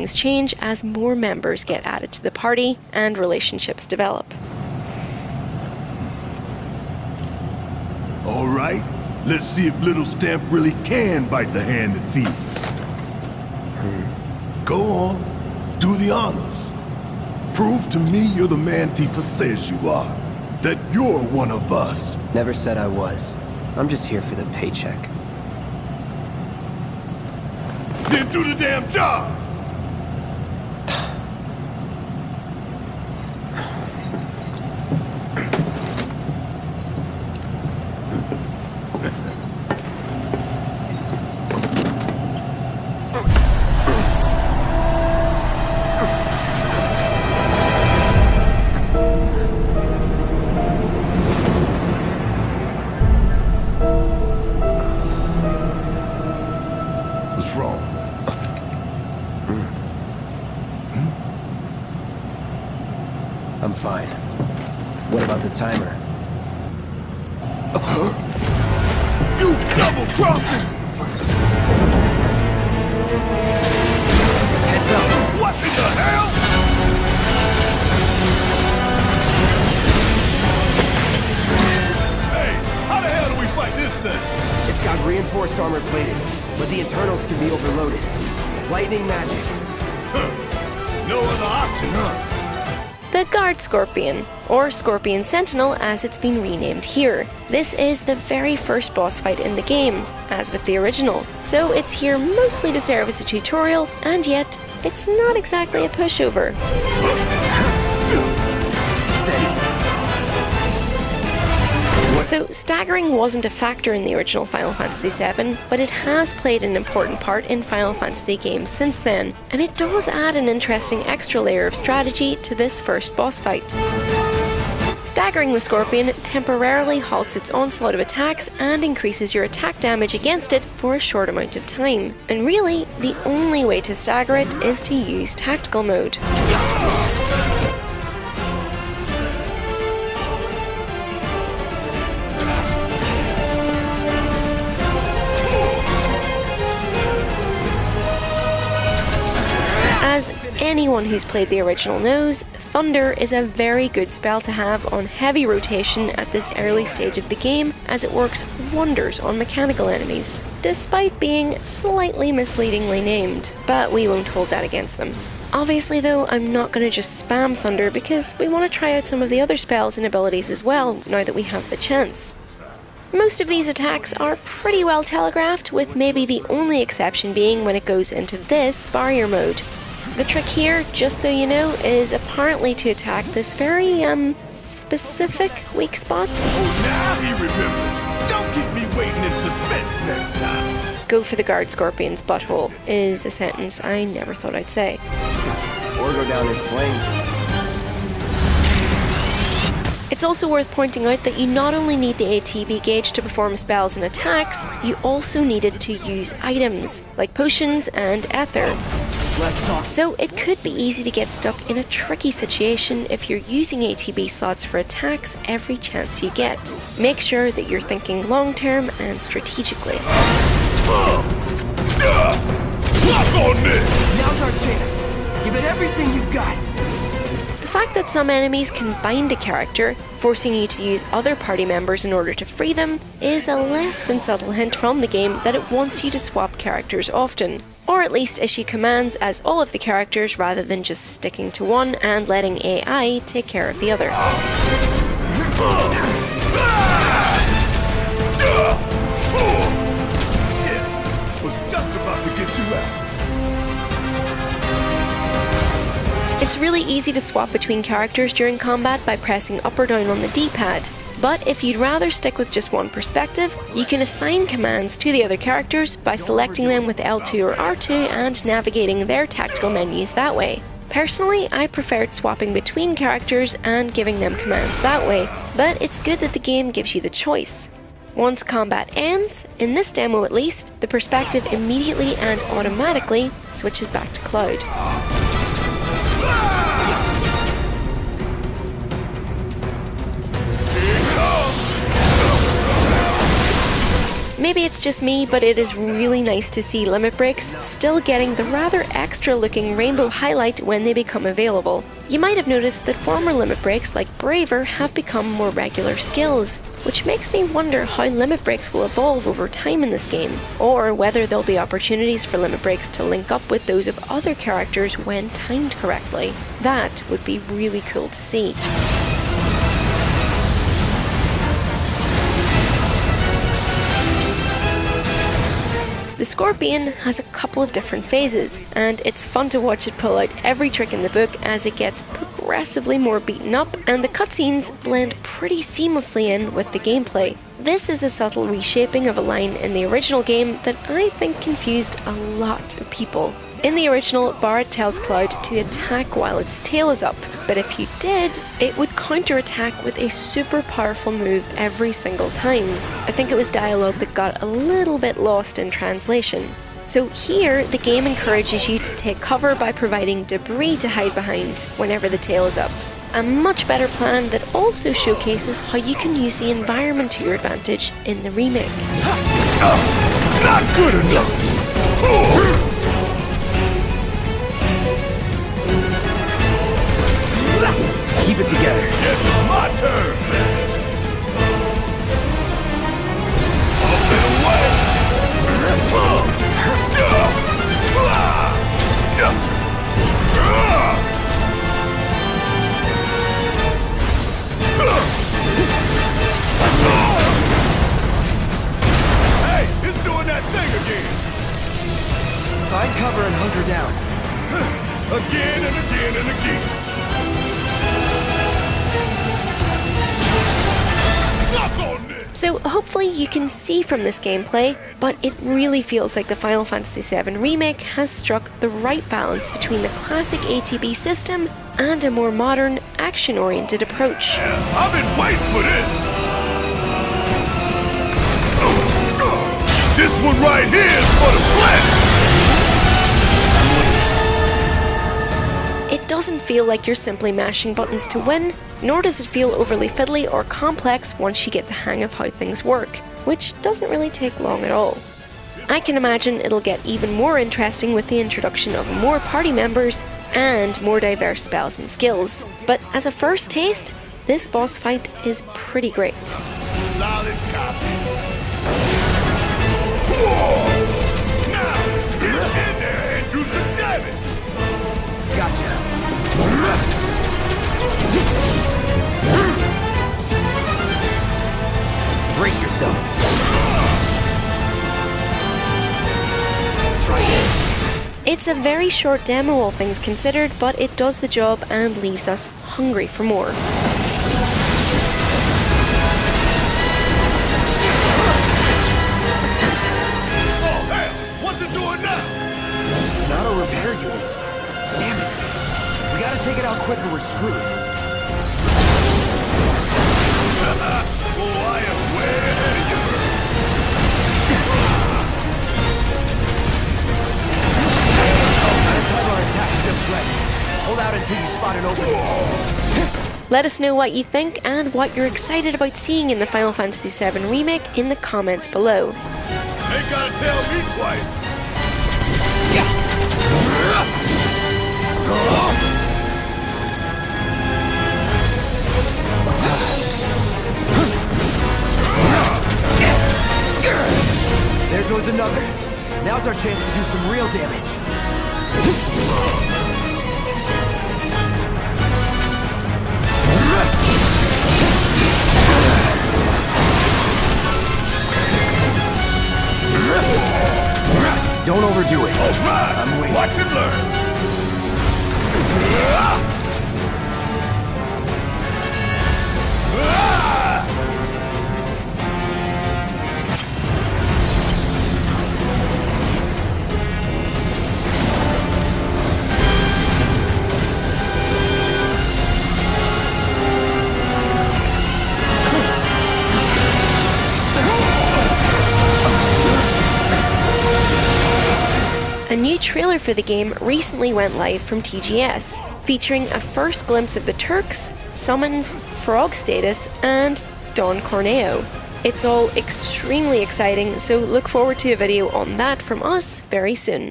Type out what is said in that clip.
things change as more members get added to the party and relationships develop. All right, let's see if Little Stamp really can bite the hand that feeds. Go on, do the honors. Prove to me you're the man Tifa says you are. That you're one of us. Never said I was. I'm just here for the paycheck. Then do the damn job! What's wrong? I'm fine. What about the timer? You double-crossing! Heads up! What in the hell? Hey, how the hell do we fight this thing? It's got reinforced armor plating, but the internals can be overloaded. Lightning magic. No other option, huh? The Guard Scorpion, or Scorpion Sentinel as it's been renamed here. This is the very first boss fight in the game, as with the original, so it's here mostly to serve as a tutorial, and yet it's not exactly a pushover. Steady. So staggering wasn't a factor in the original Final Fantasy VII, but it has played an important part in Final Fantasy games since then, and it does add an interesting extra layer of strategy to this first boss fight. Staggering the Scorpion temporarily halts its onslaught of attacks and increases your attack damage against it for a short amount of time. And really, the only way to stagger it is to use tactical mode. As anyone who's played the original knows, Thunder is a very good spell to have on heavy rotation at this early stage of the game, as it works wonders on mechanical enemies, despite being slightly misleadingly named, but we won't hold that against them. Obviously though, I'm not going to just spam Thunder because we want to try out some of the other spells and abilities as well, now that we have the chance. Most of these attacks are pretty well telegraphed, with maybe the only exception being when it goes into this barrier mode. The trick here, just so you know, is apparently to attack this very, specific weak spot. Oh, now he remembers. Don't keep me waiting in suspense next time. Go for the Guard Scorpion's butthole is a sentence I never thought I'd say. Or go down in flames. It's also worth pointing out that you not only need the ATB gauge to perform spells and attacks, you also needed to use items, like potions and ether. So it could be easy to get stuck in a tricky situation if you're using ATB slots for attacks every chance you get. Make sure that you're thinking long-term and strategically. Lock on this! Now's our chance. Give it everything you've got. The fact that some enemies can bind a character, forcing you to use other party members in order to free them, is a less than subtle hint from the game that it wants you to swap characters often, or at least issue commands as all of the characters rather than just sticking to one and letting AI take care of the other. Shit! Was just about to get you out. It's really easy to swap between characters during combat by pressing up or down on the D-pad, but if you'd rather stick with just one perspective, you can assign commands to the other characters by selecting them with L2 or R2 and navigating their tactical menus that way. Personally, I preferred swapping between characters and giving them commands that way, but it's good that the game gives you the choice. Once combat ends, in this demo at least, the perspective immediately and automatically switches back to Cloud. Maybe it's just me, but it is really nice to see limit breaks still getting the rather extra looking rainbow highlight when they become available. You might have noticed that former limit breaks like Braver have become more regular skills, which makes me wonder how limit breaks will evolve over time in this game, or whether there'll be opportunities for limit breaks to link up with those of other characters when timed correctly. That would be really cool to see. The Scorpion has a couple of different phases, and it's fun to watch it pull out every trick in the book as it gets progressively more beaten up, and the cutscenes blend pretty seamlessly in with the gameplay. This is a subtle reshaping of a line in the original game that I think confused a lot of people. In the original, Barret tells Cloud to attack while its tail is up, but if you did, it would counterattack with a super powerful move every single time. I think it was dialogue that got a little bit lost in translation. So here, the game encourages you to take cover by providing debris to hide behind whenever the tail is up. A much better plan that also showcases how you can use the environment to your advantage in the remake. Not good enough! Keep it together. Yes, it's my turn! Up and away! Hey, it's doing that thing again! Find cover and hunker down. Again and again and again! So hopefully you can see from this gameplay, but it really feels like the Final Fantasy VII Remake has struck the right balance between the classic ATB system and a more modern, action-oriented approach. I've been waiting for this! This one right here is for the flesh! It doesn't feel like you're simply mashing buttons to win, nor does it feel overly fiddly or complex once you get the hang of how things work, which doesn't really take long at all. I can imagine it'll get even more interesting with the introduction of more party members and more diverse spells and skills, but as a first taste, this boss fight is pretty great. Solid copy. Whoa! Now, get in there and do some damage! Gotcha. Brace yourself. Try this. It's a very short demo, all things considered, but it does the job and leaves us hungry for more. Oh, hell! What's it doing now? It's not a repair unit. Damn it. We gotta take it out quick or we're screwed. Oh, I am way ahead of you. Time our attack's just right. Hold out until you spot an opening. Let us know what you think and what you're excited about seeing in the Final Fantasy VII Remake in the comments below. Ain't gotta tell me twice. There goes another. Now's our chance to do some real damage. Don't overdo it. All right, I'm waiting. watch and learn. A new trailer for the game recently went live from TGS, featuring a first glimpse of the Turks, summons, frog status, and Don Corneo. It's all extremely exciting, so look forward to a video on that from us very soon.